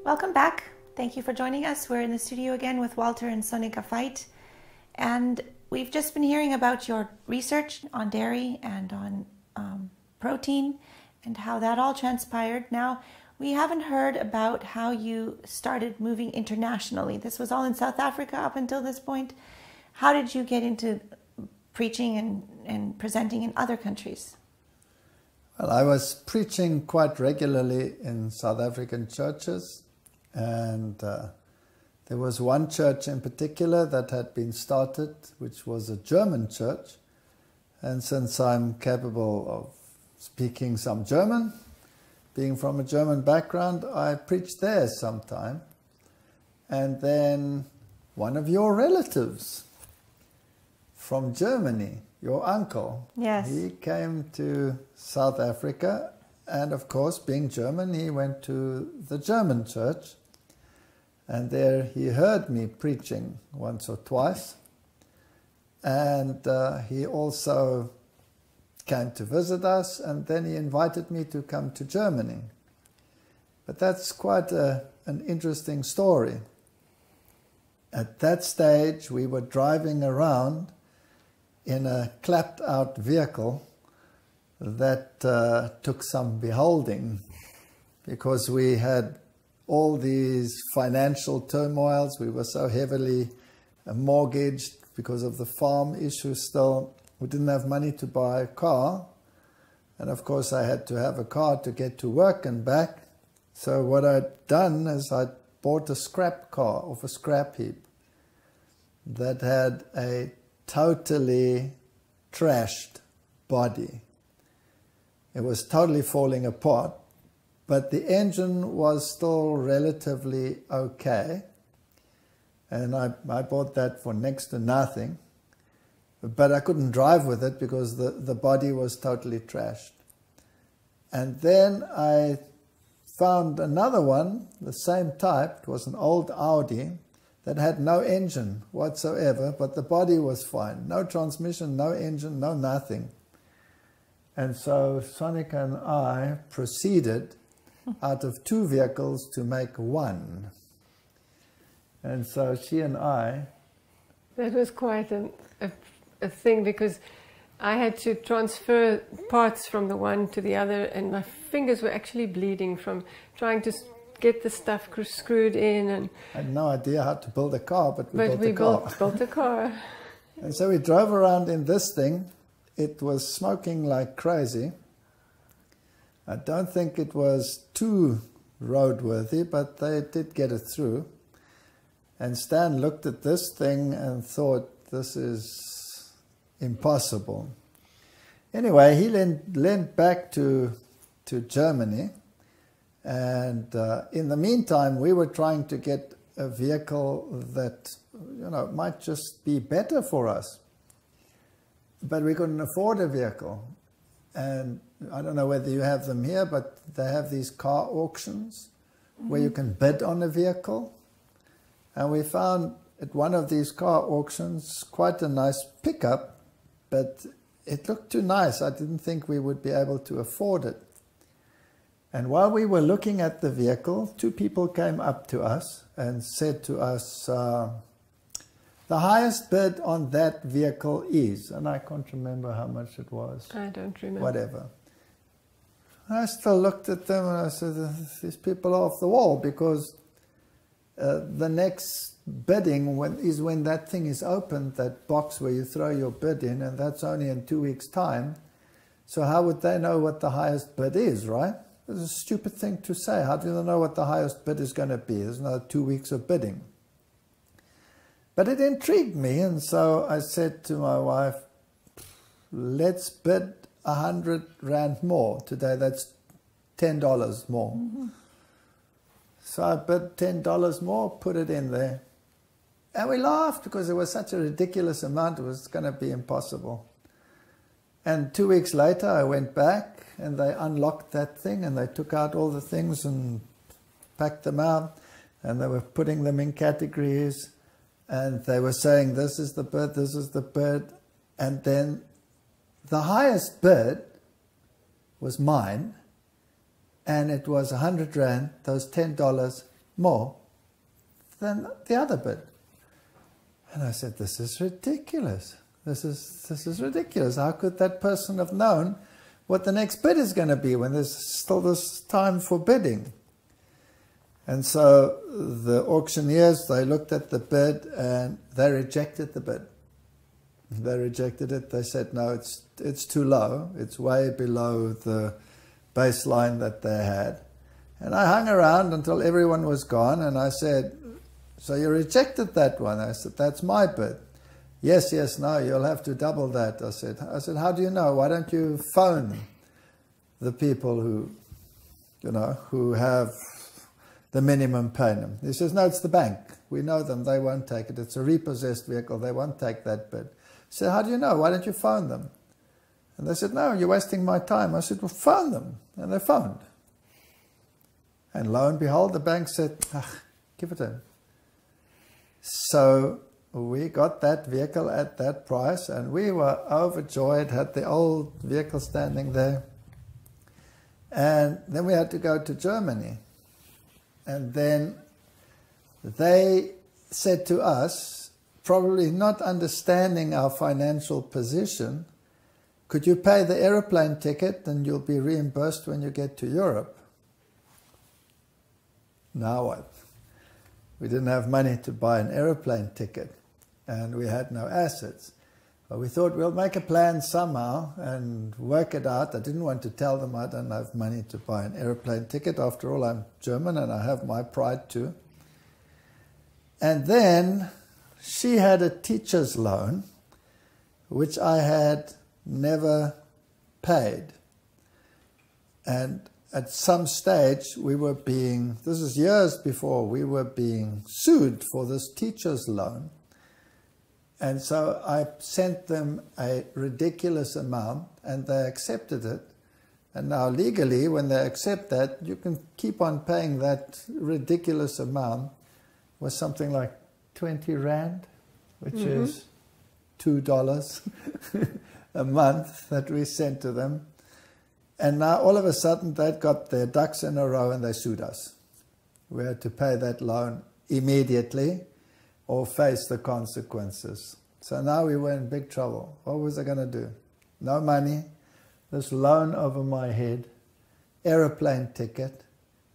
Welcome back. Thank you for joining us. We're in the studio again with Walter and Sonika Fight. And we've just been hearing about your research on dairy and on protein and how that all transpired. Now, we haven't heard about how you started moving internationally. This was all in South Africa up until this point. How did you get into preaching and presenting in other countries? Well, I was preaching quite regularly in South African churches, and there was one church in particular that had been started, which was a German church. And since I'm capable of speaking some German, being from a German background, I preached there sometime. And then one of your relatives from Germany, your uncle, yes, he came to South Africa, and of course, being German, he went to the German church, and there he heard me preaching once or twice, and he also came to visit us, and then he invited me to come to Germany. But that's quite an interesting story. At that stage, we were driving around in a clapped-out vehicle that took some beholding, because we had all these financial turmoils. We were so heavily mortgaged because of the farm issue still. We didn't have money to buy a car, and of course I had to have a car to get to work and back. So what I'd done is I bought a scrap car off a scrap heap that had a totally trashed body. It was totally falling apart, but the engine was still relatively okay, and I bought that for next to nothing, but I couldn't drive with it because the body was totally trashed. And then I found another one, the same type. It was an old Audi that had no engine whatsoever, but the body was fine. No transmission, no engine, no nothing. And so Sonika and I proceeded out of two vehicles to make one. And so she and I... That was quite a thing, because I had to transfer parts from the one to the other, and my fingers were actually bleeding from trying to get the stuff screwed in. And I had no idea how to build a car, but we built a car. And so we drove around in this thing. It was smoking like crazy. I don't think it was too roadworthy, but they did get it through. And Stan looked at this thing and thought, this is impossible. Anyway, he leaned back to Germany. And in the meantime, we were trying to get a vehicle that, might just be better for us. But we couldn't afford a vehicle. And I don't know whether you have them here, but they have these car auctions where you can bid on a vehicle. And we found at one of these car auctions quite a nice pickup, but it looked too nice. I didn't think we would be able to afford it. And while we were looking at the vehicle, two people came up to us and said to us, the highest bid on that vehicle is, and I can't remember how much it was. I don't remember. Whatever. I still looked at them and I said, these people are off the wall, because the next bidding is when that thing is opened, that box where you throw your bid in, and that's only in 2 weeks' time. So how would they know what the highest bid is, right? It's a stupid thing to say. How do they know what the highest bid is going to be? There's another 2 weeks of bidding. But it intrigued me, and so I said to my wife, let's bid 100 Rand more today. That's $10 more. Mm-hmm. So I bid $10 more, put it in there. And we laughed because it was such a ridiculous amount, it was going to be impossible. And 2 weeks later, I went back and they unlocked that thing and they took out all the things and packed them out, and they were putting them in categories. And they were saying, this is the bid, this is the bid. And then the highest bid was mine, and it was 100 Rand, those $10 more than the other bid. And I said, this is ridiculous. This is ridiculous. How could that person have known what the next bid is going to be when there's still this time for bidding? And so the auctioneers, they looked at the bid and they rejected the bid. They rejected it. They said, no, it's too low. It's way below the baseline that they had. And I hung around until everyone was gone, and I said, so you rejected that one? I said, that's my bid. Yes, no, you'll have to double that. I said, how do you know? Why don't you phone the people who have the minimum payment? He says, no, it's the bank. We know them. They won't take it. It's a repossessed vehicle. They won't take that bid. I said, how do you know? Why don't you phone them? And they said, no, you're wasting my time. I said, well, phone them. And they phoned. And lo and behold, the bank said, give it in. So we got that vehicle at that price, and we were overjoyed, had the old vehicle standing there. And then we had to go to Germany. And then they said to us, probably not understanding our financial position, could you pay the aeroplane ticket and you'll be reimbursed when you get to Europe? Now what? We didn't have money to buy an aeroplane ticket, and we had no assets. But we thought we'll make a plan somehow and work it out. I didn't want to tell them I don't have money to buy an aeroplane ticket. After all, I'm German and I have my pride too. And then she had a teacher's loan, which I had never paid. And at some stage we were being, this is years before, we were being sued for this teacher's loan. And so I sent them a ridiculous amount and they accepted it. And now legally, when they accept that, you can keep on paying that ridiculous amount. It was something like 20 Rand, which is $2 a month that we sent to them. And now all of a sudden they'd got their ducks in a row and they sued us. We had to pay that loan immediately or face the consequences. So now we were in big trouble. What was I going to do? No money, this loan over my head, aeroplane ticket.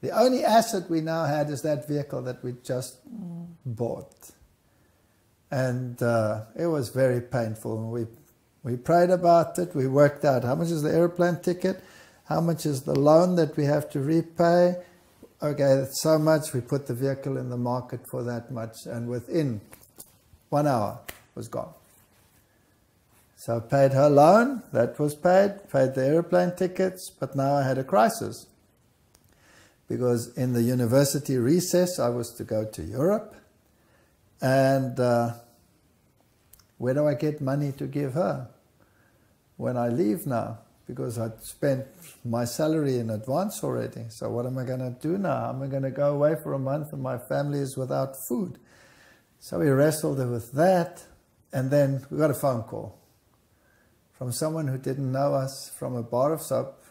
The only asset we now had is that vehicle that we just bought. And it was very painful. We prayed about it. We worked out how much is the airplane ticket, how much is the loan that we have to repay. Okay, that's so much. We put the vehicle in the market for that much, and within 1 hour it was gone. So I paid her loan, that was paid the airplane tickets, but now I had a crisis. Because in the university recess I was to go to Europe, and where do I get money to give her when I leave now? Because I'd spent my salary in advance already. So what am I going to do now? Am I going to go away for a month and my family is without food? So we wrestled with that, and then we got a phone call from someone who didn't know us, from a bar of soap.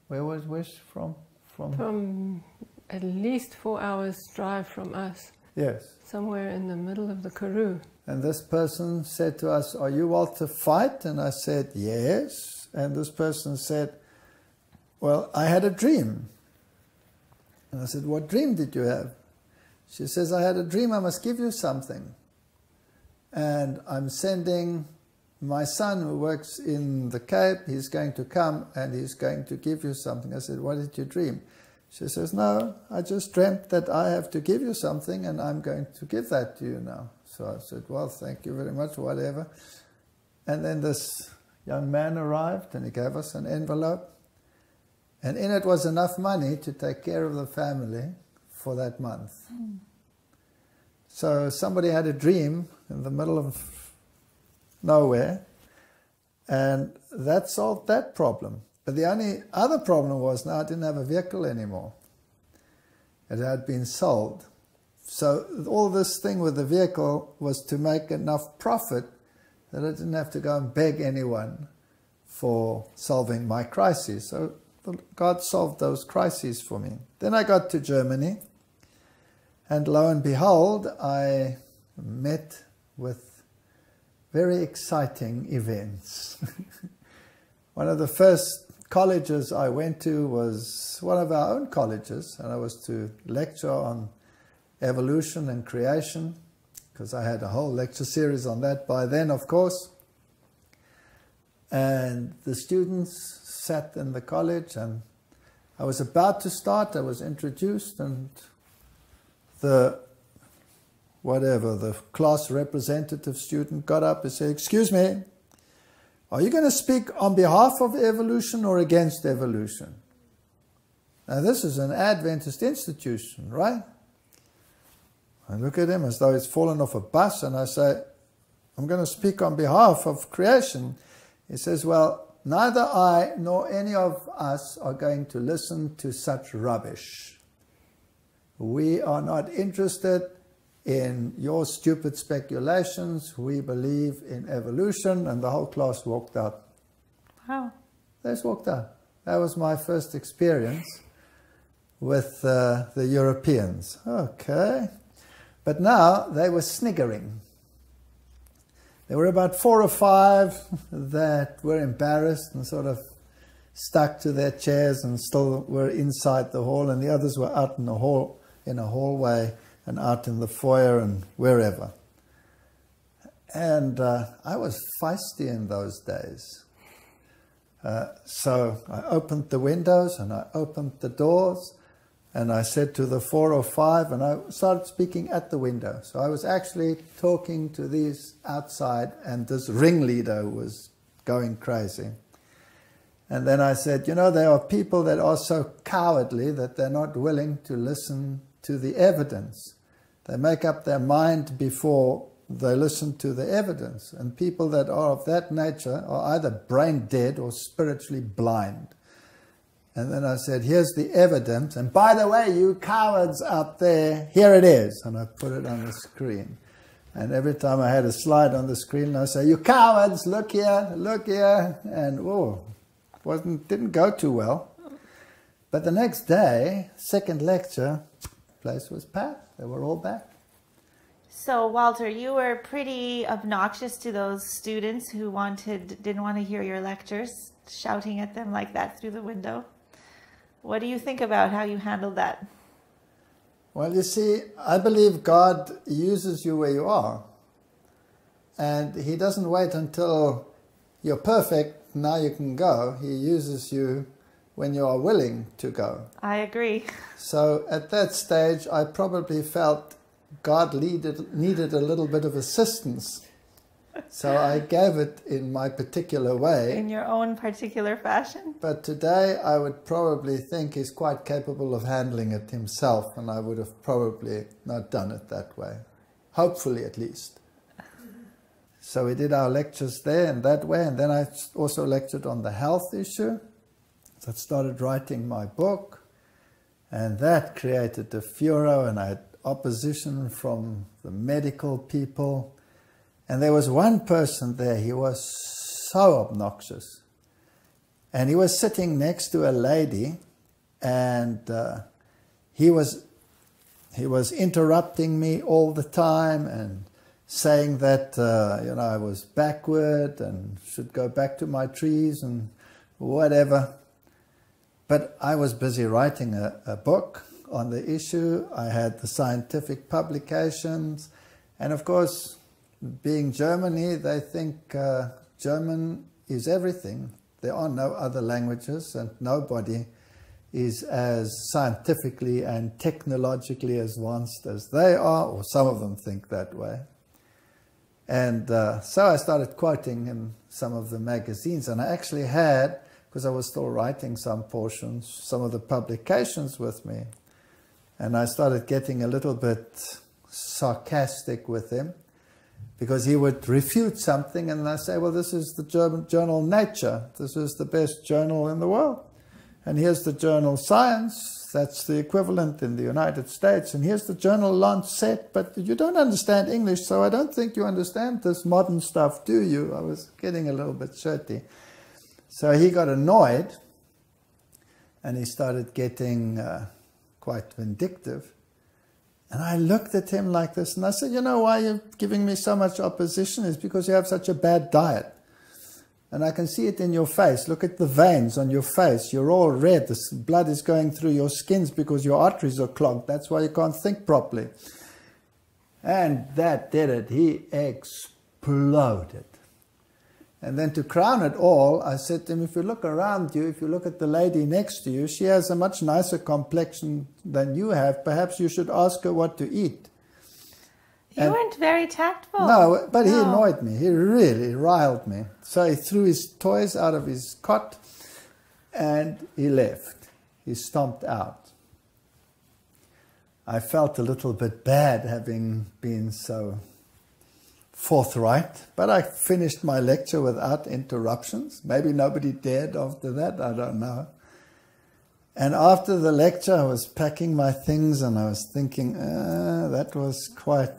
Where was Wish from? From at least 4 hours drive from us. Yes. Somewhere in the middle of the Karoo. And this person said to us, are you Walter Fajt? And I said, yes. And this person said, well, I had a dream. And I said, what dream did you have? She says, I had a dream I must give you something. And I'm sending my son who works in the Cape. He's going to come and he's going to give you something. I said, what did you dream? She says, no, I just dreamt that I have to give you something and I'm going to give that to you now. So I said, well, thank you very much, whatever. And then this young man arrived and he gave us an envelope. And in it was enough money to take care of the family for that month. So somebody had a dream in the middle of nowhere, and that solved that problem. But the only other problem was now I didn't have a vehicle anymore. It had been sold. So all this thing with the vehicle was to make enough profit that I didn't have to go and beg anyone for solving my crisis. So God solved those crises for me. Then I got to Germany, and lo and behold, I met with very exciting events. One of the first colleges I went to was one of our own colleges, and I was to lecture on evolution and creation, because I had a whole lecture series on that by then, of course. And the students sat in the college, and I was about to start. I was introduced, and the class representative student got up and said, "Excuse me, are you going to speak on behalf of evolution or against evolution?" Now this is an Adventist institution, right? I look at him as though he's fallen off a bus, and I say, "I'm going to speak on behalf of creation." He says, "Well, neither I nor any of us are going to listen to such rubbish. We are not interested in your stupid speculations. We believe in evolution." And the whole class walked out. Wow. They just walked out. That was my first experience with the Europeans. Okay. But now they were sniggering. There were about 4 or 5 that were embarrassed and sort of stuck to their chairs and still were inside the hall, and the others were out in the hall, in a hallway, and out in the foyer and wherever. And I was feisty in those days. So I opened the windows and I opened the doors, and I said to the 4 or 5, and I started speaking at the window. So I was actually talking to these outside, and this ringleader was going crazy. And then I said, "You know, there are people that are so cowardly that they're not willing to listen to the evidence. They make up their mind before they listen to the evidence. And people that are of that nature are either brain dead or spiritually blind." And then I said, "Here's the evidence. And by the way, you cowards out there, here it is." And I put it on the screen. And every time I had a slide on the screen, I say, "You cowards, look here, look here." And didn't go too well. But the next day, second lecture, place was packed. They were all back. So, Walter, you were pretty obnoxious to those students who didn't want to hear your lectures, shouting at them like that through the window. What do you think about how you handled that? Well, you see, I believe God uses you where you are. And He doesn't wait until you're perfect, now you can go. He uses you when you are willing to go. I agree. So at that stage, I probably felt God needed a little bit of assistance. So I gave it in my particular way. In your own particular fashion. But today I would probably think He's quite capable of handling it Himself, and I would have probably not done it that way. Hopefully, at least. So we did our lectures there and that way, and then I also lectured on the health issue. So I started writing my book, and that created a furor, and I had opposition from the medical people. And there was one person there, he was so obnoxious. And he was sitting next to a lady, and he was interrupting me all the time and saying that I was backward and should go back to my trees and whatever. But I was busy writing a book on the issue. I had the scientific publications, and of course, being Germany, they think German is everything. There are no other languages, and nobody is as scientifically and technologically advanced as they are, or some of them think that way. And so I started quoting in some of the magazines, and I actually had, because I was still writing some portions, some of the publications with me. And I started getting a little bit sarcastic with him, because he would refute something, and I say, well, this is the German journal Nature. This is the best journal in the world. And here's the journal Science. That's the equivalent in the United States. And here's the journal Lancet. But you don't understand English, so I don't think you understand this modern stuff, do you? I was getting a little bit shirty. So he got annoyed. And he started getting quite vindictive. And I looked at him like this, and I said, you know why you're giving me so much opposition? It's because you have such a bad diet. And I can see it in your face. Look at the veins on your face. You're all red. The blood is going through your skins because your arteries are clogged. That's why you can't think properly. And that did it. He exploded. And then to crown it all, I said to him, if you look around you, if you look at the lady next to you, she has a much nicer complexion than you have. Perhaps you should ask her what to eat. You weren't very tactful. No, but he annoyed me. He really riled me. So he threw his toys out of his cot and he left. He stomped out. I felt a little bit bad having been so forthright, but I finished my lecture without interruptions. Maybe nobody dared after that, I don't know. And after the lecture, I was packing my things and I was thinking, that was quite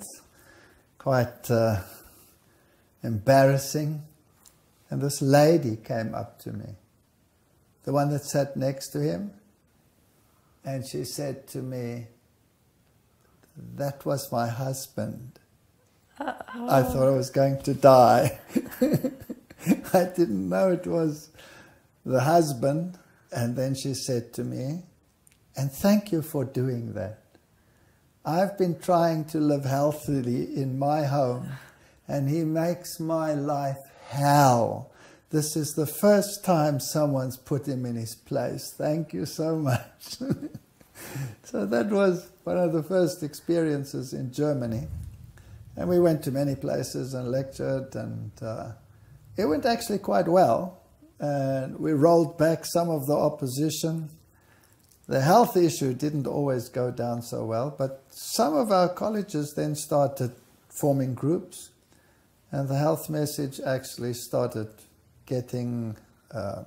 embarrassing. And this lady came up to me, the one that sat next to him, and she said to me, that was my husband. Uh-oh. I thought I was going to die. I didn't know it was the husband. And then she said to me, and thank you for doing that. I've been trying to live healthily in my home, and he makes my life hell. This is the first time someone's put him in his place. Thank you so much. So that was one of the first experiences in Germany. And we went to many places and lectured, and it went actually quite well. And we rolled back some of the opposition. The health issue didn't always go down so well, but some of our colleges then started forming groups, and the health message actually started getting a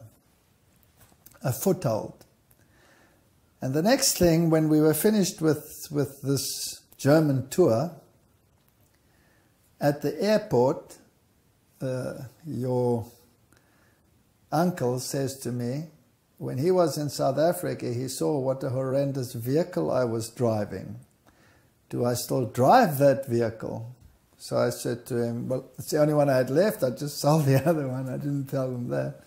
foothold. And the next thing, when we were finished with this German tour, at the airport, your uncle says to me, when he was in South Africa, he saw what a horrendous vehicle I was driving. Do I still drive that vehicle? So I said to him, well, it's the only one I had left. I just sold the other one. I didn't tell him that.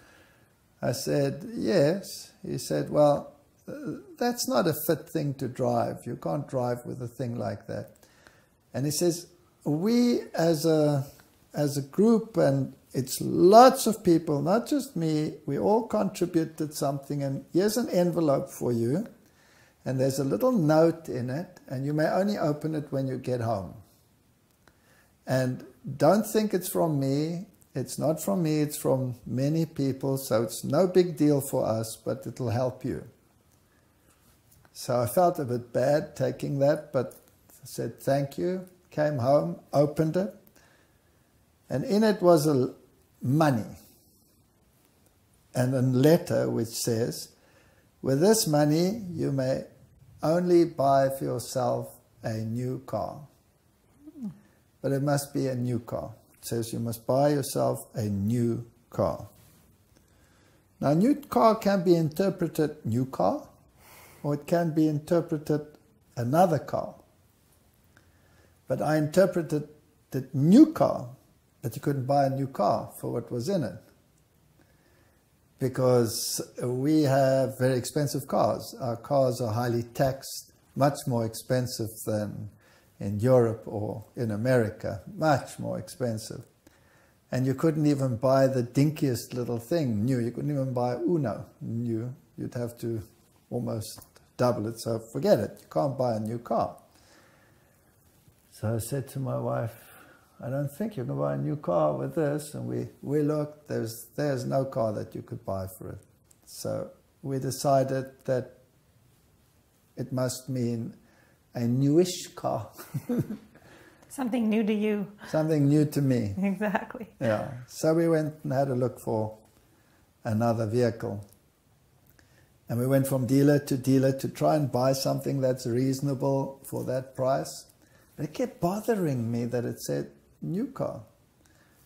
I said, yes. He said, well, that's not a fit thing to drive. You can't drive with a thing like that. And he says, we as a group, and it's lots of people, not just me, we all contributed something, and here's an envelope for you, and there's a little note in it, and you may only open it when you get home. And don't think it's from me. It's not from me, it's from many people, so it's no big deal for us, but it'll help you. So I felt a bit bad taking that, but I said thank you, came home, opened it, and in it was money and a letter which says, with this money you may only buy for yourself a new car. But it must be a new car. It says you must buy yourself a new car. Now, new car can be interpreted new car, or it can be interpreted another car. But I interpreted it new car, but you couldn't buy a new car for what was in it. Because we have very expensive cars. Our cars are highly taxed, much more expensive than in Europe or in America, much more expensive. And you couldn't even buy the dinkiest little thing new. You couldn't even buy Uno new. You'd have to almost double it, so forget it. You can't buy a new car. So I said to my wife, I don't think you can buy a new car with this. And we looked, there's no car that you could buy for it. So we decided that it must mean a newish car. Something new to you. Something new to me. Exactly. Yeah. So we went and had a look for another vehicle. And we went from dealer to try and buy something that's reasonable for that price. But it kept bothering me that it said new car.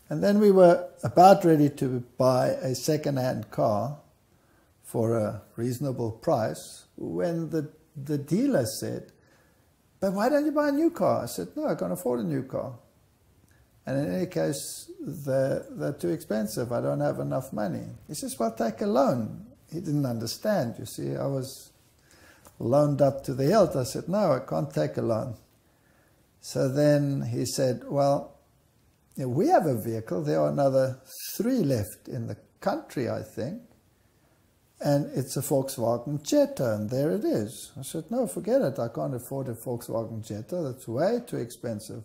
And then we were about ready to buy a second-hand car for a reasonable price, when the dealer said, but why don't you buy a new car? I said, no, I can't afford a new car. And in any case, they're too expensive. I don't have enough money. He says, well, take a loan. He didn't understand, you see. I was loaned up to the hilt. I said, no, I can't take a loan. So then he said, well, we have a vehicle. There are another 3 left in the country, I think. And it's a Volkswagen Jetta, and there it is. I said, no, forget it. I can't afford a Volkswagen Jetta. That's way too expensive.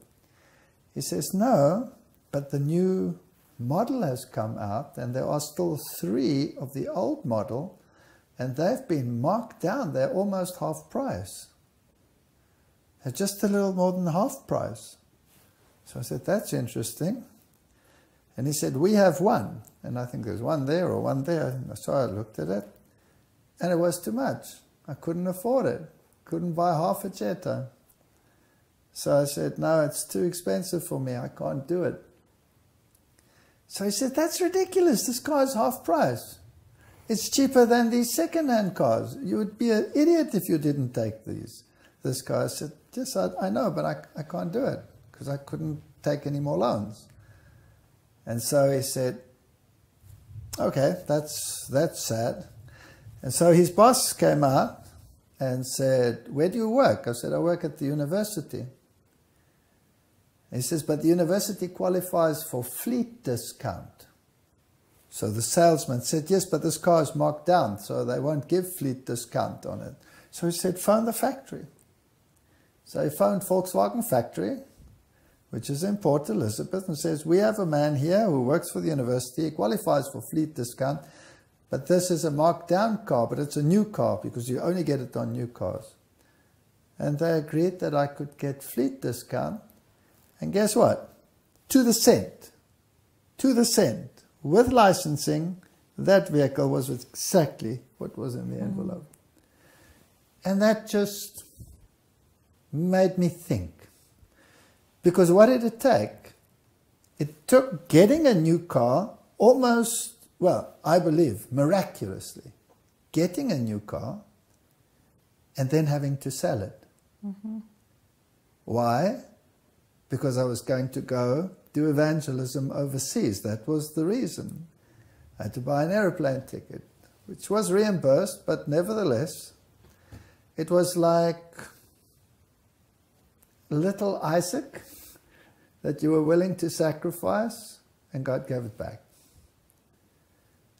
He says, no, but the new model has come out, and there are still 3 of the old model, and they've been marked down. They're almost half price. They're just a little more than half price. So I said, that's interesting. And he said, we have one. And I think there's one there or one there. So I looked at it, and it was too much. I couldn't afford it. Couldn't buy half a Jetta. So I said, no, it's too expensive for me. I can't do it. So he said, that's ridiculous. This car is half price. It's cheaper than these second-hand cars. You would be an idiot if you didn't take this car. I said, yes, I know, but I can't do it because I couldn't take any more loans. And so he said, okay, that's sad. And so his boss came out and said, where do you work? I said, I work at the university. He says, but the university qualifies for fleet discount. So the salesman said, yes, but this car is marked down, so they won't give fleet discount on it. So he said, phone the factory. So he phoned Volkswagen factory, which is in Port Elizabeth, and says, we have a man here who works for the university. He qualifies for fleet discount, but this is a marked down car, but it's a new car because you only get it on new cars. And they agreed that I could get fleet discount. And guess what? To the cent, with licensing, that vehicle was exactly what was in the envelope. And that just made me think. Because what did it take? It took getting a new car almost, well, I believe, miraculously. Getting a new car and then having to sell it. Why? Because I was going to go do evangelism overseas. That was the reason. I had to buy an airplane ticket, which was reimbursed, but nevertheless, it was like little Isaac that you were willing to sacrifice, and God gave it back.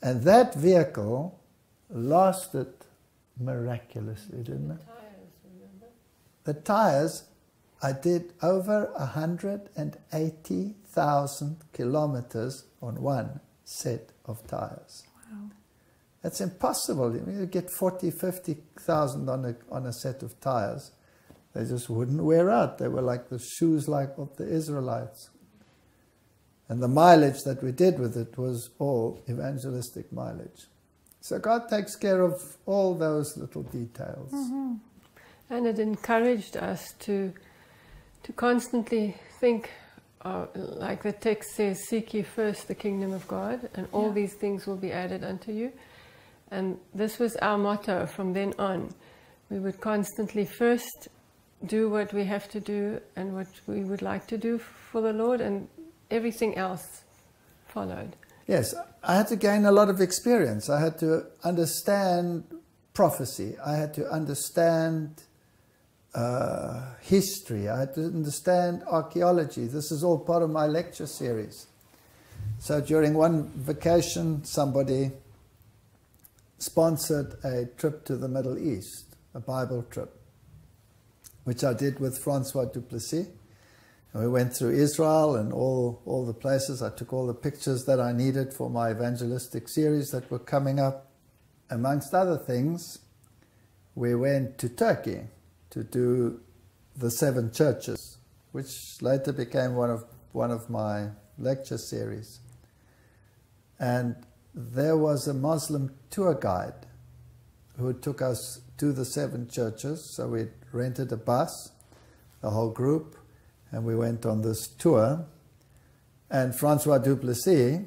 And that vehicle lasted miraculously, didn't it? The tires, remember? The tires, I did over 180,000 kilometers on one set of tires. Wow. That's impossible. You get 40, 50,000 on a set of tires. They just wouldn't wear out. They were like the shoes of the Israelites. And the mileage that we did with it was all evangelistic mileage. So God takes care of all those little details. And it encouraged us to constantly think, like the text says, seek ye first the kingdom of God, and all these things will be added unto you. And this was our motto from then on. We would constantly first do what we have to do and what we would like to do for the Lord, and everything else followed. Yes, I had to gain a lot of experience. I had to understand prophecy. I had to understand history. I had to understand archaeology. This is all part of my lecture series. So during one vacation, somebody sponsored a trip to the Middle East, a Bible trip, which I did with Francois Duplessis. And we went through Israel and all the places. I took all the pictures that I needed for my evangelistic series that were coming up. Amongst other things, we went to Turkey to do the 7 churches, which later became one of my lecture series. And there was a Muslim tour guide who took us to the 7 churches. So we rented a bus, the whole group, and we went on this tour. And Francois Duplessis,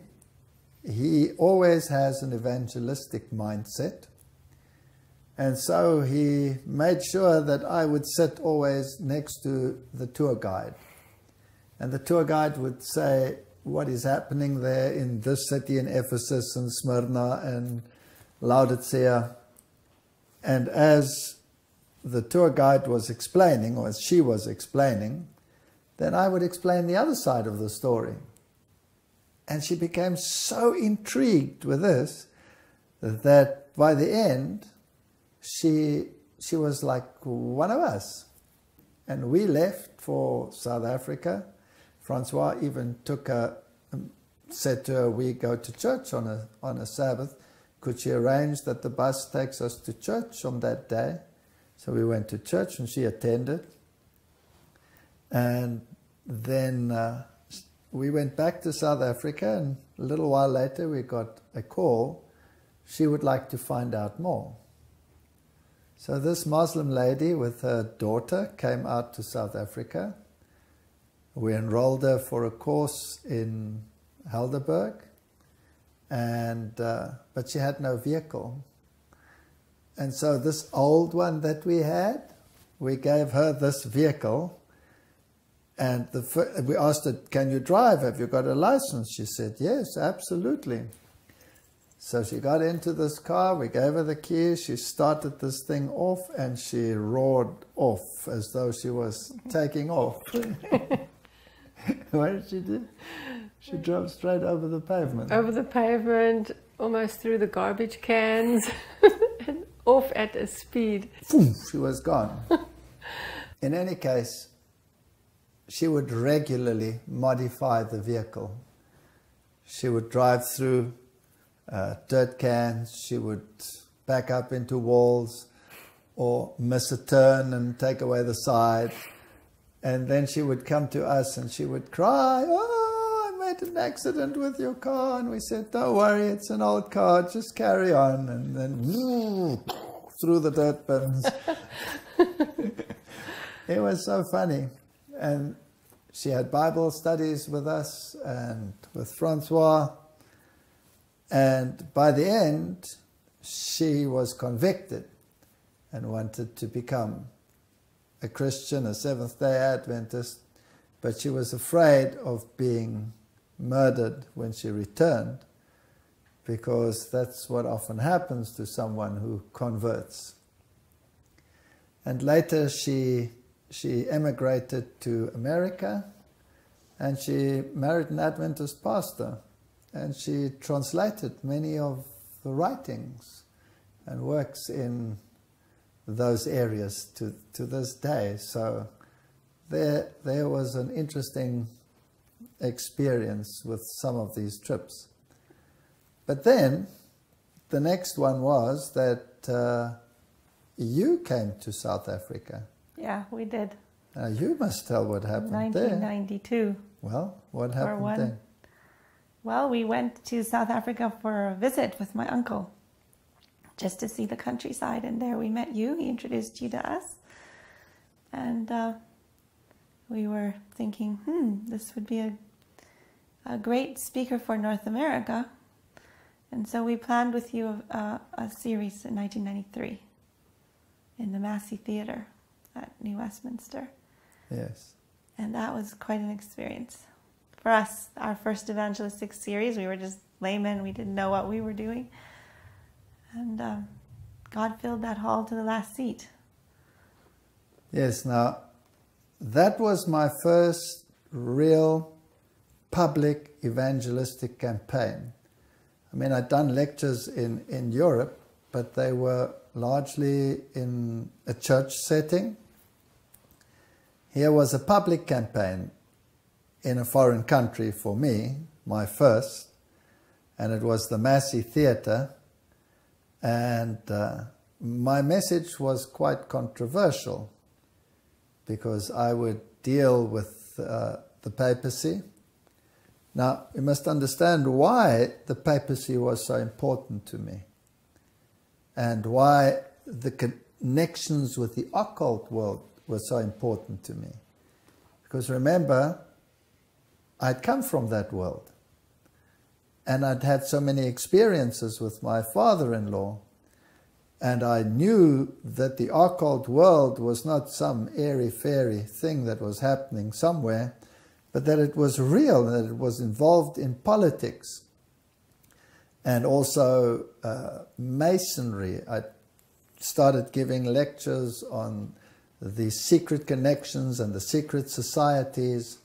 he always has an evangelistic mindset. And so he made sure that I would sit always next to the tour guide. And the tour guide would say what is happening there in this city, in Ephesus and Smyrna and Laodicea. And as the tour guide was explaining, or as she was explaining, then I would explain the other side of the story. And she became so intrigued with this that by the end, she was like one of us. And we left for South Africa. Francois even said to her, we go to church on a Sabbath. Could she arrange that the bus takes us to church on that day? So we went to church and she attended. And then we went back to South Africa, and a little while later we got a call. She would like to find out more. So this Muslim lady with her daughter came out to South Africa. We enrolled her for a course in Helderberg, but she had no vehicle. And so this old one that we had, we gave her this vehicle, and we asked her, can you drive? Have you got a license? She said, yes, absolutely. So she got into this car, we gave her the keys, she started this thing off, and she roared off as though she was taking off. What did she do? She drove straight over the pavement. Over the pavement, almost through the garbage cans, and off at a speed. Boom, she was gone. In any case, she would regularly modify the vehicle. She would drive through dirt cans, she would back up into walls or miss a turn and take away the side. And then she would come to us and she would cry, oh, I made an accident with your car. And we said, don't worry, it's an old car, just carry on. And then through the dirt bins. It was so funny. And she had Bible studies with us and with Francois. And by the end, she was convicted and wanted to become a Christian, a Seventh-day Adventist, but she was afraid of being murdered when she returned, because that's what often happens to someone who converts. And later she emigrated to America, and she married an Adventist pastor, and she translated many of the writings and works in those areas to this day. So there was an interesting experience with some of these trips. But then the next one was that you came to South Africa. Yeah, we did. Now you must tell what happened 1992. there. Well, what happened then? Well, we went to South Africa for a visit with my uncle, just to see the countryside, and there we met you. He introduced you to us, and we were thinking, this would be a great speaker for North America, and so we planned with you a series in 1993 in the Massey Theatre at New Westminster. Yes. And that was quite an experience. For us, our first evangelistic series, we were just laymen, we didn't know what we were doing. And God filled that hall to the last seat. Yes, now, that was my first real public evangelistic campaign. I mean, I'd done lectures in Europe, but they were largely in a church setting. Here was a public campaign in a foreign country for me, my first, and it was the Massey Theatre. And my message was quite controversial, because I would deal with the papacy. Now, you must understand why the papacy was so important to me, and why the connections with the occult world were so important to me. Because remember, I'd come from that world. And I'd had so many experiences with my father-in-law And I knew that the occult world was not some airy-fairy thing that was happening somewhere, but that it was real, that it was involved in politics and also masonry. I started giving lectures on the secret connections and the secret societies.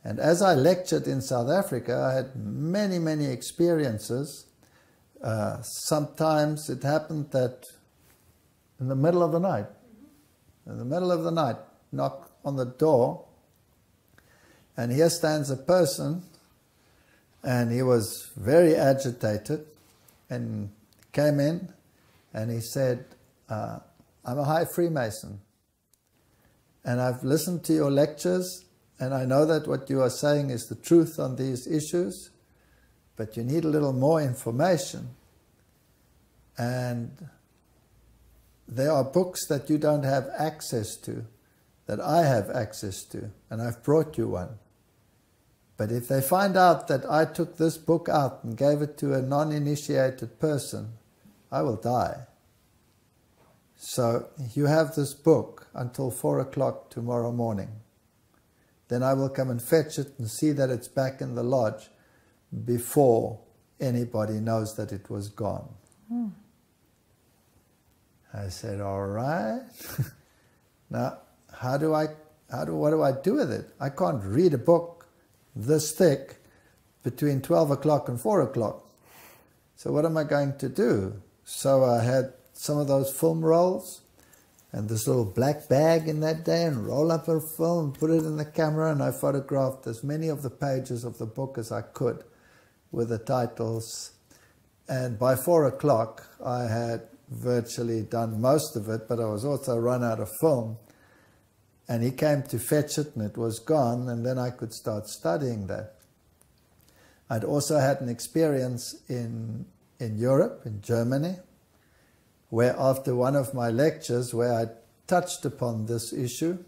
And as I lectured in South Africa, I had many, many experiences. Sometimes it happened that in the middle of the night, knock on the door, and here stands a person, and he was very agitated, and came in, and he said, I'm a high Freemason, and I've listened to your lectures, and I know that what you are saying is the truth on these issues, but you need a little more information. And there are books that you don't have access to, that I have access to, and I've brought you one. But if they find out that I took this book out and gave it to a non-initiated person, I will die. So you have this book until 4 o'clock tomorrow morning. Then I will come and fetch it and see that it's back in the lodge before anybody knows that it was gone. I said, all right. Now, what do I do with it? I can't read a book this thick between 12 o'clock and 4 o'clock. So what am I going to do? So I had some of those film rolls and this little black bag in that day, and roll up a film, put it in the camera, and I photographed as many of the pages of the book as I could with the titles. And by 4 o'clock, I had virtually done most of it, but I was also run out of film. And he came to fetch it, and it was gone, and then I could start studying that. I'd also had an experience in Europe, in Germany, where after one of my lectures where I touched upon this issue,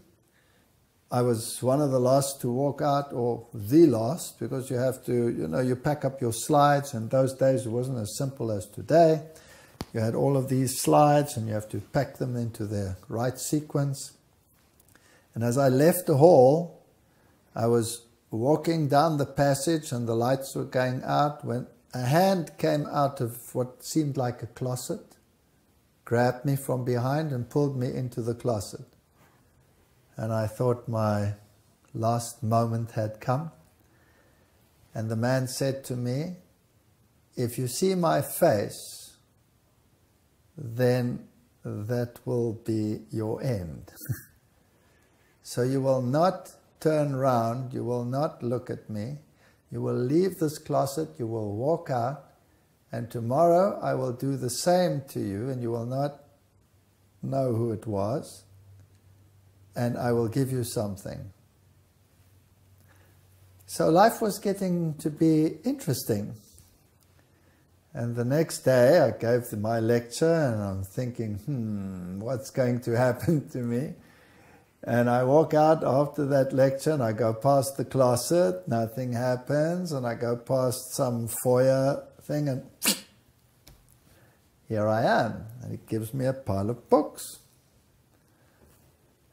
I was one of the last to walk out, or the last, because you have to, you pack up your slides, and those days it wasn't as simple as today. You had all of these slides, and you have to pack them into their right sequence. And as I left the hall, I was walking down the passage, and the lights were going out, when a hand came out of what seemed like a closet, grabbed me from behind and pulled me into the closet. And I thought my last moment had come. And the man said to me, if you see my face, then that will be your end. So you will not turn round, you will not look at me, you will leave this closet, you will walk out, and tomorrow I will do the same to you, and you will not know who it was, and I will give you something. So life was getting to be interesting. And the next day I gave my lecture, and I'm thinking, what's going to happen to me? And I walk out after that lecture, and I go past the closet, nothing happens, and I go past some foyer thing, and here I am. And he gives me a pile of books.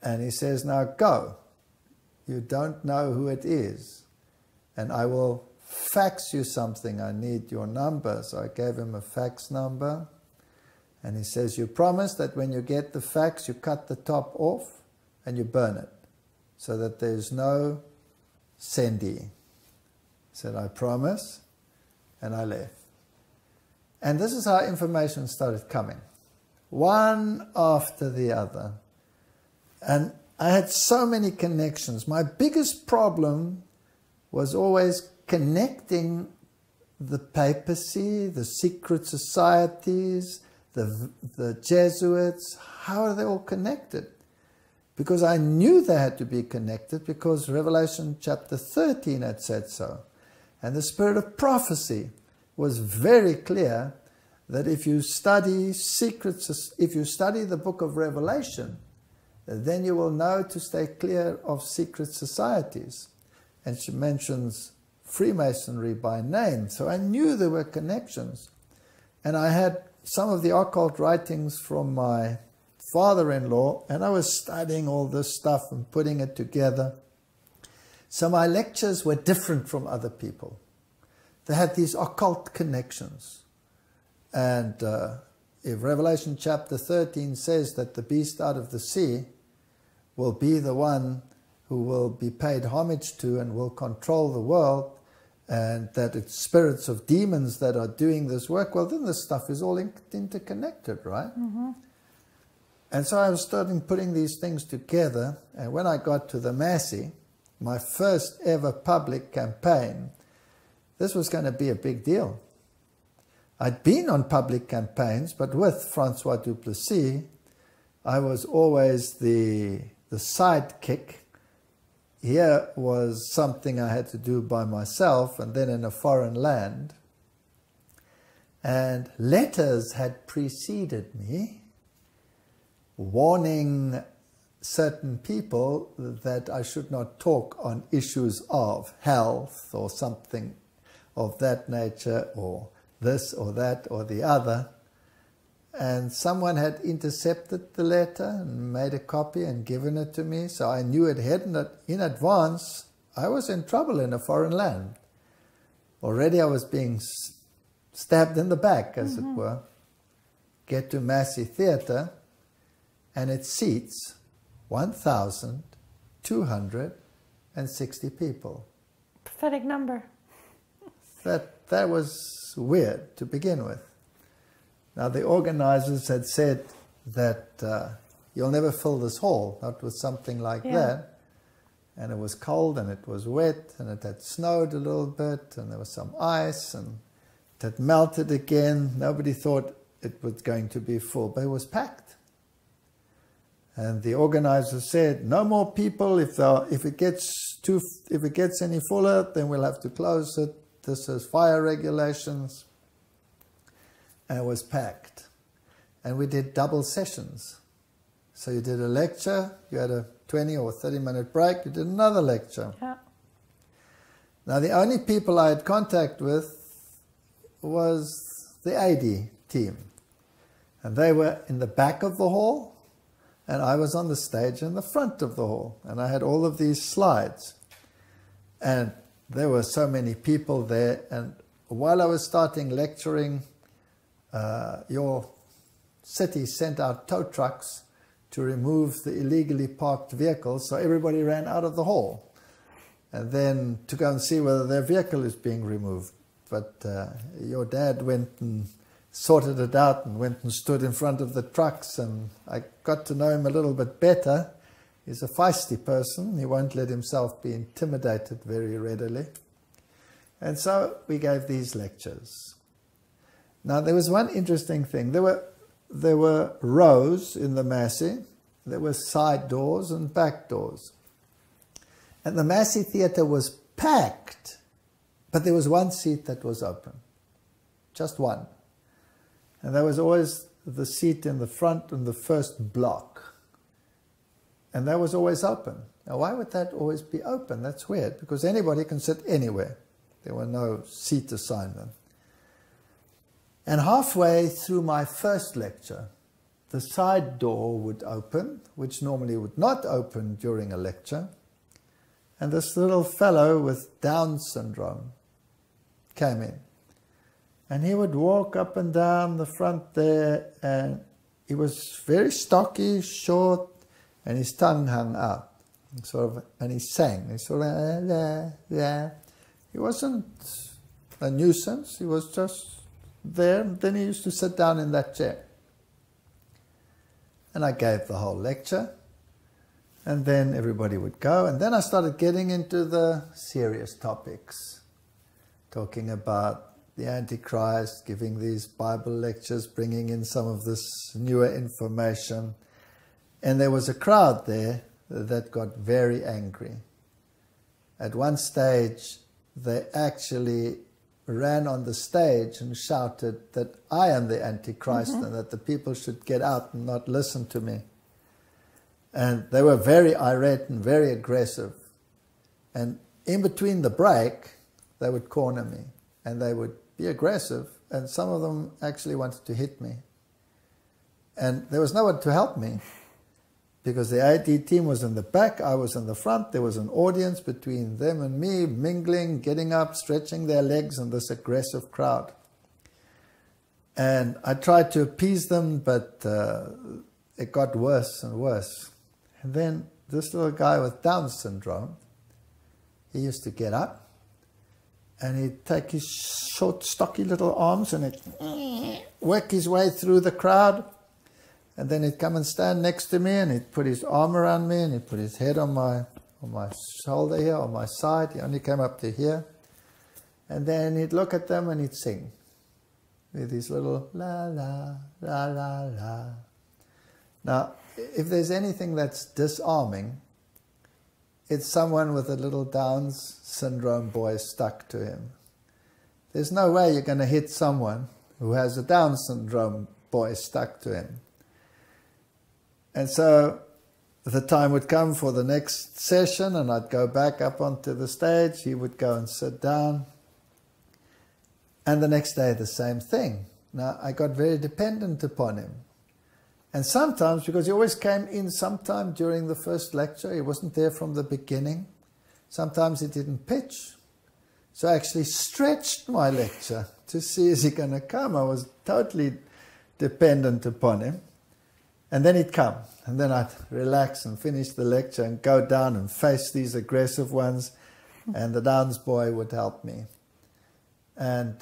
And he says, now go. You don't know who it is. And I will fax you something. I need your number. So I gave him a fax number. And he says, you promise that when you get the fax, you cut the top off and you burn it, so that there's no sendee. I said, I promise. And I left. And this is how information started coming, one after the other. And I had so many connections. My biggest problem was always connecting the papacy, the secret societies, the Jesuits. How are they all connected? Because I knew they had to be connected, because Revelation chapter 13 had said so. And the spirit of prophecy was very clear that if you study if you study the book of Revelation, then you will know to stay clear of secret societies. And she mentions Freemasonry by name. So I knew there were connections. And I had some of the occult writings from my father-in-law, and I was studying all this stuff and putting it together. So my lectures were different from other people. They had these occult connections. And if Revelation chapter 13 says that the beast out of the sea will be the one who will be paid homage to and will control the world, and that it's spirits of demons that are doing this work, well, then this stuff is all interconnected, right? Mm-hmm. And so I was starting putting these things together, and when I got to the Massey, my first ever public campaign, this was going to be a big deal. I'd been on public campaigns, but with Francois Duplessis, I was always the sidekick. Here was something I had to do by myself, and then in a foreign land. And letters had preceded me, warning certain people that I should not talk on issues of health or something of that nature, or this or that or the other. And someone had intercepted the letter and made a copy and given it to me, so I knew it in advance. I was in trouble in a foreign land. Already I was being stabbed in the back, as it were. Get to Massey Theatre, and it seats 1,260 people. Prophetic number. That was weird to begin with. Now, the organizers had said that you'll never fill this hall, not with something like that. And it was cold, and it was wet, and it had snowed a little bit, and there was some ice, and it had melted again. Nobody thought it was going to be full, but it was packed. And the organizer said, no more people. If it gets any fuller, then we'll have to close it. This is fire regulations. And it was packed. And we did double sessions. So you did a lecture, you had a 20 or 30-minute break, you did another lecture. Yeah. Now, the only people I had contact with was the AD team. And they were in the back of the hall, and I was on the stage in the front of the hall. And I had all of these slides. And there were so many people there. And while I was starting lecturing, your city sent out tow trucks to remove the illegally parked vehicles, so everybody ran out of the hall, and then to go and see whether their vehicle is being removed. But your dad went and sorted it out and went and stood in front of the trucks, and I got to know him a little bit better. He's a feisty person. He won't let himself be intimidated very readily. And so we gave these lectures. Now, there was one interesting thing. There were rows in the Massey. There were side doors and back doors. And the Massey Theatre was packed, but there was one seat that was open. Just one. And there was always the seat in the front in the first block. And that was always open. Now, why would that always be open? That's weird, because anybody can sit anywhere. There were no seat assignment. And halfway through my first lecture, the side door would open, which normally would not open during a lecture. And this little fellow with Down syndrome came in. And he would walk up and down the front there, and he was very stocky, short, and his tongue hung out. And he sang. He sort of, He wasn't a nuisance. He was just there. And then he used to sit down in that chair. And I gave the whole lecture. And then everybody would go. And then I started getting into the serious topics, talking about the Antichrist, giving these Bible lectures, bringing in some of this newer information. And there was a crowd there that got very angry. At one stage, they actually ran on the stage and shouted that I am the Antichrist and that the people should get out and not listen to me. And they were very irate and very aggressive. And in between the break, they would corner me and they would be aggressive and some of them actually wanted to hit me. And there was no one to help me, because the AD team was in the back, I was in the front, there was an audience between them and me, mingling, getting up, stretching their legs in this aggressive crowd. And I tried to appease them, but it got worse and worse. And then this little guy with Down syndrome, he used to get up, and he'd take his short, stocky little arms and he'd work his way through the crowd. And then he'd come and stand next to me, and he'd put his arm around me, and he'd put his head on my shoulder here, on my side. He only came up to here. And then he'd look at them and he'd sing with his little la la, la la la. Now, if there's anything that's disarming, it's someone with a little Down syndrome boy stuck to him. There's no way you're going to hit someone who has a Down syndrome boy stuck to him. And so the time would come for the next session, and I'd go back up onto the stage. He would go and sit down. And the next day, the same thing. Now, I got very dependent upon him. And sometimes, because he always came in sometime during the first lecture, he wasn't there from the beginning. Sometimes he didn't pitch. So I actually stretched my lecture to see, is he going to come? I was totally dependent upon him. And then he'd come. And then I'd relax and finish the lecture and go down and face these aggressive ones. And the Downs boy would help me. And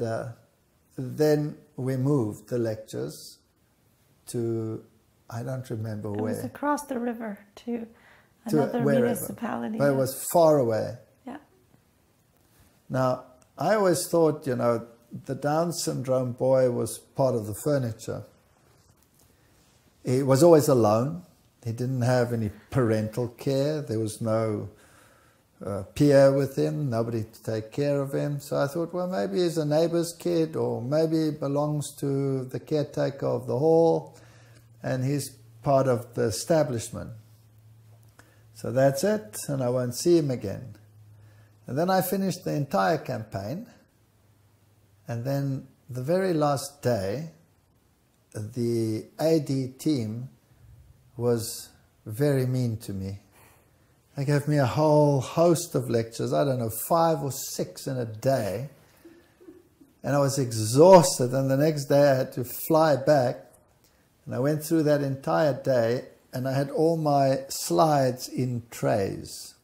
then we moved the lectures to, I don't remember where. It was across the river to another municipality. But it was far away. Yeah. Now, I always thought, you know, the Down syndrome boy was part of the furniture. He was always alone. He didn't have any parental care. There was no peer with him, nobody to take care of him. So I thought, well, maybe he's a neighbor's kid, or maybe he belongs to the caretaker of the hall, and he's part of the establishment. So that's it, and I won't see him again. And then I finished the entire campaign, and then the very last day, the AD team was very mean to me. They gave me a whole host of lectures, I don't know, 5 or 6 in a day. And I was exhausted, and the next day I had to fly back. And I went through that entire day, and I had all my slides in trays.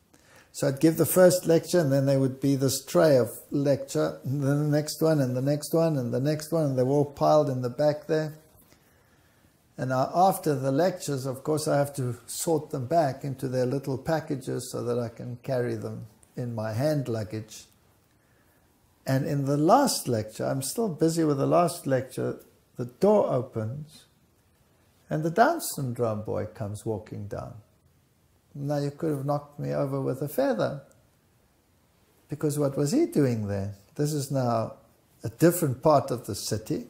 So I'd give the first lecture, and then there would be this tray of lecture, and then the next one, and the next one, and the next one, and they were all piled in the back there. And after the lectures, of course, I have to sort them back into their little packages so that I can carry them in my hand luggage. And in the last lecture, I'm still busy with the last lecture, the door opens, and the Down syndrome boy comes walking down. Now, you could have knocked me over with a feather, because what was he doing there? This is now a different part of the city.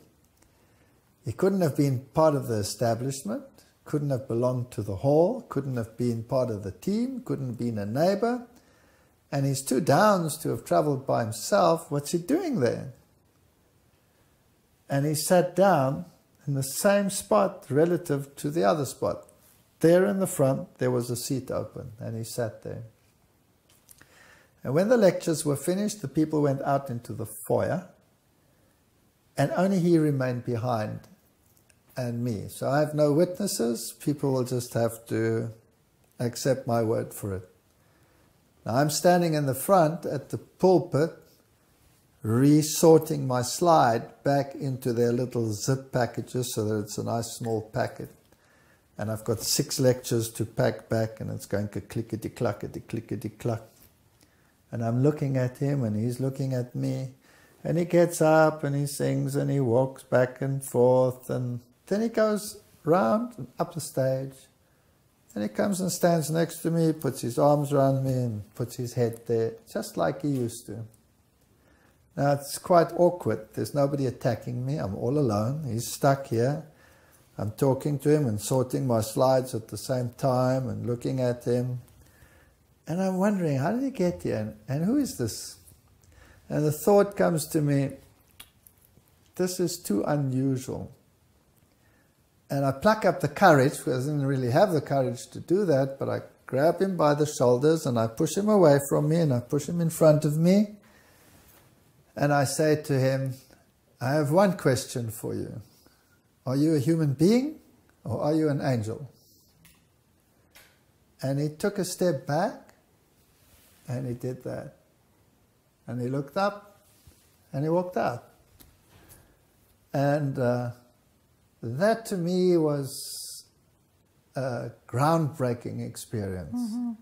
He couldn't have been part of the establishment, couldn't have belonged to the hall, couldn't have been part of the team, couldn't have been a neighbor. And he's too Downs to have traveled by himself. What's he doing there? And he sat down in the same spot relative to the other spot. There in the front, there was a seat open, and he sat there. And when the lectures were finished, the people went out into the foyer, and only he remained behind, and me. So I have no witnesses. People will just have to accept my word for it. Now I'm standing in the front at the pulpit, resorting my slide back into their little zip packages so that it's a nice small packet. And I've got 6 lectures to pack back, and it's going to clickety-clackety, clickety-clack. And I'm looking at him, and he's looking at me. And he gets up, and he sings, and he walks back and forth, and then he goes round and up the stage. And he comes and stands next to me, puts his arms around me, and puts his head there, just like he used to. Now, it's quite awkward. There's nobody attacking me. I'm all alone. He's stuck here. I'm talking to him and sorting my slides at the same time and looking at him. And I'm wondering, how did he get here? And who is this? And the thought comes to me, this is too unusual. And I pluck up the courage, because I didn't really have the courage to do that, but I grab him by the shoulders and I push him away from me and I push him in front of me. And I say to him, I have one question for you. Are you a human being or are you an angel? And he took a step back and he did that. And he looked up and he walked out. And that to me was a groundbreaking experience. Mm-hmm.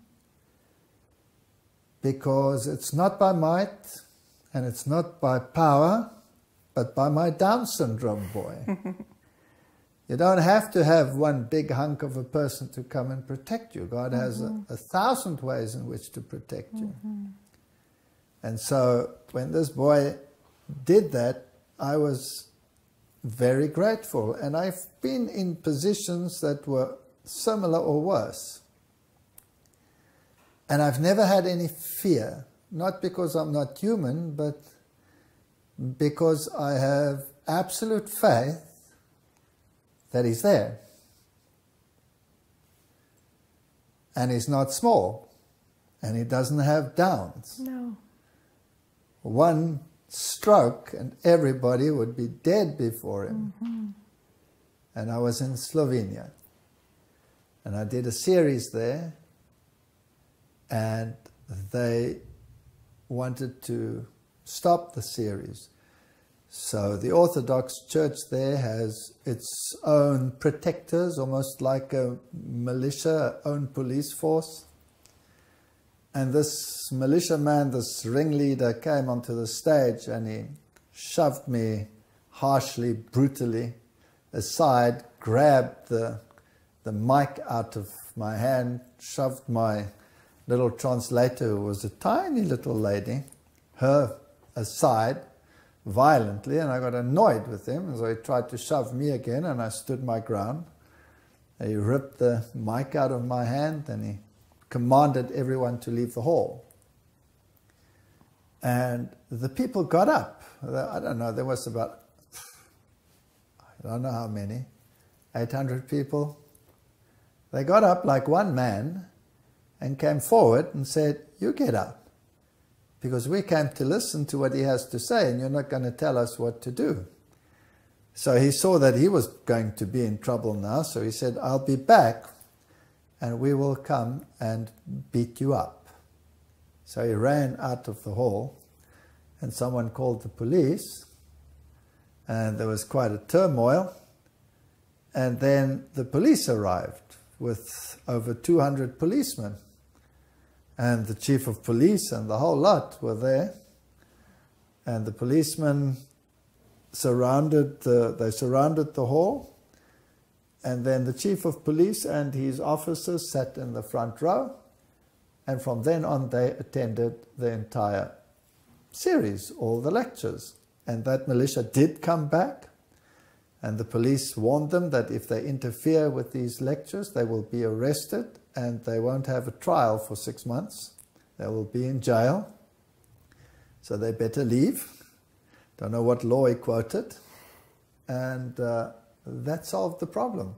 Because it's not by might and it's not by power, but by my Down syndrome boy. You don't have to have one big hunk of a person to come and protect you. God has 1,000 ways in which to protect you. Mm-hmm. And so when this boy did that, I was very grateful. And I've been in positions that were similar or worse. And I've never had any fear. Not because I'm not human, but because I have absolute faith that he's there. And he's not small. And he doesn't have downs. No. One stroke and everybody would be dead before him. Mm-hmm. And I was in Slovenia. And I did a series there. And they wanted to stop the series. So the Orthodox Church there has its own protectors, almost like a militia, own police force. And this militiaman, this ringleader, came onto the stage and he shoved me harshly, brutally aside, grabbed the mic out of my hand, shoved my little translator, who was a tiny little lady, her aside violently, and I got annoyed with him, and so he tried to shove me again, and I stood my ground. He ripped the mic out of my hand, and he commanded everyone to leave the hall. And the people got up. I don't know, there was about, I don't know how many, 800 people. They got up like one man and came forward and said, "You get up. Because we came to listen to what he has to say, and you're not going to tell us what to do." So he saw that he was going to be in trouble now, so he said, "I'll be back, and we will come and beat you up." So he ran out of the hall, and someone called the police, and there was quite a turmoil. And then the police arrived with over 200 policemen. And the chief of police and the whole lot were there. And the policemen surrounded the hall. And then the chief of police and his officers sat in the front row. And from then on they attended the entire series, all the lectures. And that militia did come back. And the police warned them that if they interfere with these lectures, they will be arrested. And they won't have a trial for 6 months. They will be in jail. So they better leave. Don't know what law he quoted. And that solved the problem.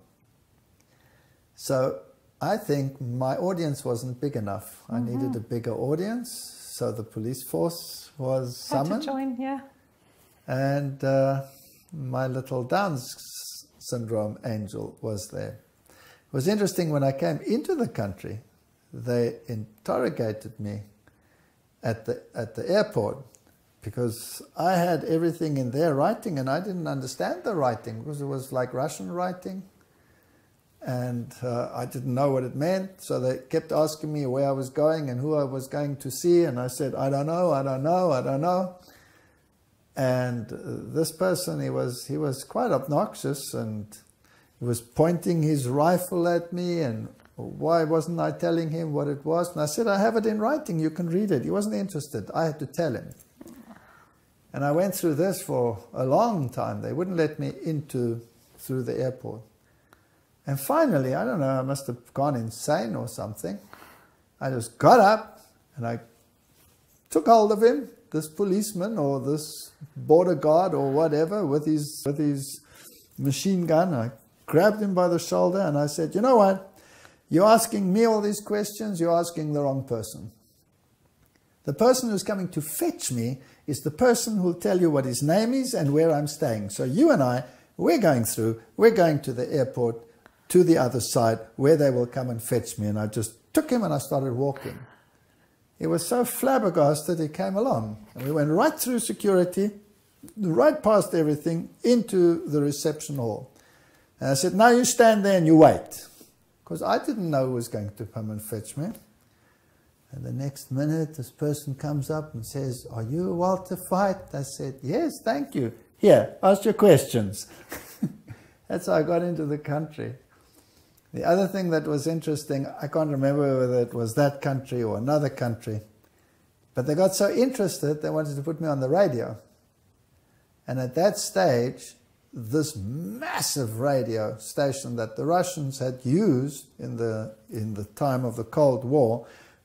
So I think my audience wasn't big enough. I needed a bigger audience. So the police force was summoned. Had to join, yeah. And my little Down syndrome angel was there. It was interesting, when I came into the country, they interrogated me at the airport, because I had everything in their writing and I didn't understand the writing, because it was like Russian writing, and I didn't know what it meant. So they kept asking me where I was going and who I was going to see, and I said, "I don't know, I don't know, I don't know." And this person, he was quite obnoxious, and he was pointing his rifle at me, and why wasn't I telling him what it was? And I said, "I have it in writing, you can read it." He wasn't interested. I had to tell him. And I went through this for a long time. They wouldn't let me through the airport. And finally, I don't know, I must have gone insane or something. I just got up and I took hold of him, this policeman or this border guard or whatever with his machine gun. I grabbed him by the shoulder and I said, you know what? You're asking me all these questions, you're asking the wrong person. The person who's coming to fetch me is the person who'll tell you what his name is and where I'm staying. So you and I, we're going to the airport, to the other side, where they will come and fetch me. And I just took him and I started walking. He was so flabbergasted, he came along. And we went right through security, right past everything, into the reception hall. And I said, now you stand there and you wait. Because I didn't know who was going to come and fetch me. And the next minute, this person comes up and says, are you Walter Fajt? I said, yes, thank you. Here, ask your questions. That's how I got into the country. The other thing that was interesting, I can't remember whether it was that country or another country, but they got so interested, they wanted to put me on the radio. And at that stage, this massive radio station that the Russians had used in the time of the Cold War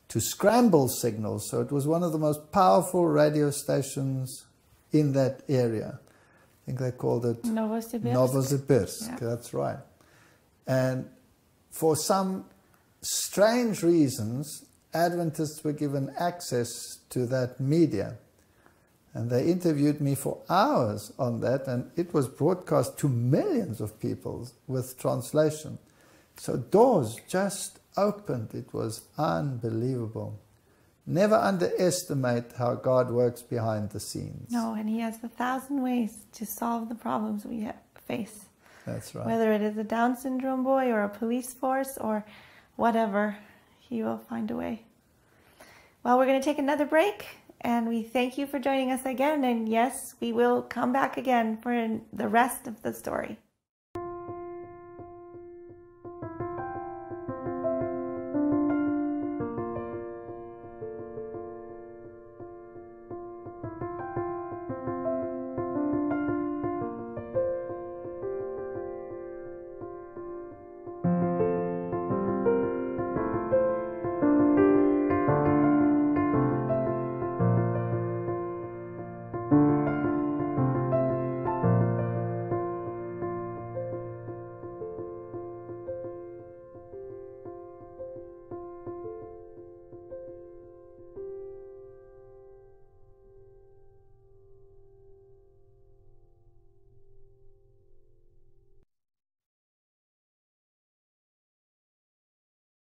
to scramble signals. So it was one of the most powerful radio stations in that area. I think they called it Novosibirsk. Yeah. That's right. And for some strange reasons, Adventists were given access to that media. And they interviewed me for hours on that, and it was broadcast to millions of people with translation. So doors just opened. It was unbelievable. Never underestimate how God works behind the scenes. No, and He has 1,000 ways to solve the problems we face. That's right. Whether it is a Down syndrome boy or a police force or whatever, He will find a way. Well, we're going to take another break, and we thank you for joining us again. And yes, we will come back again for the rest of the story.